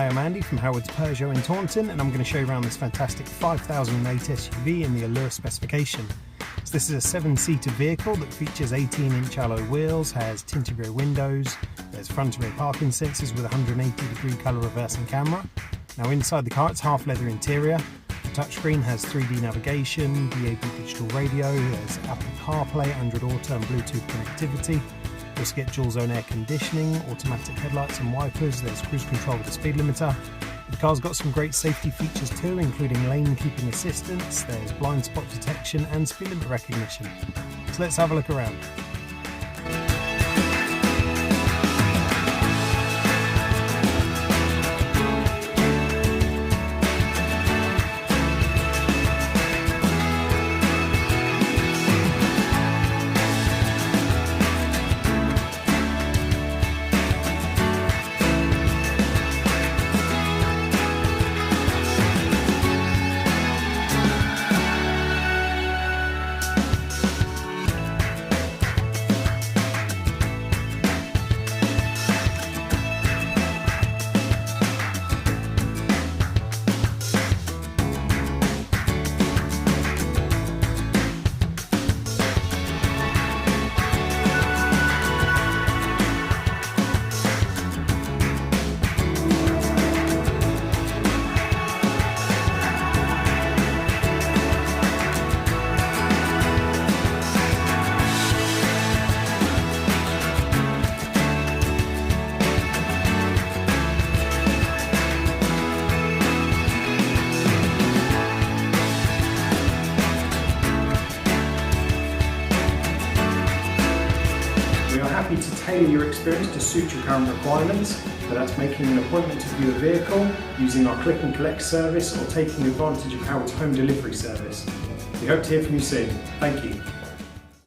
Hi, I'm Andy from Howard's Peugeot in Taunton, and I'm going to show you around this fantastic 5008 SUV in the Allure specification. So this is a 7-seater vehicle that features 18-inch alloy wheels, has tinted rear windows, there's front and rear parking sensors with a 180-degree colour reversing camera. Now inside the car it's half leather interior, the touchscreen has 3D navigation, DAB digital radio, there's Apple CarPlay, Android Auto and Bluetooth connectivity. You also get dual zone air conditioning, automatic headlights and wipers, there's cruise control with a speed limiter. The car's got some great safety features too, including lane keeping assistance, there's blind spot detection and speed limit recognition. So let's have a look around. We are happy to tailor your experience to suit your current requirements, whether that's making an appointment to view a vehicle, using our click and collect service or taking advantage of Howard's home delivery service. We hope to hear from you soon. Thank you.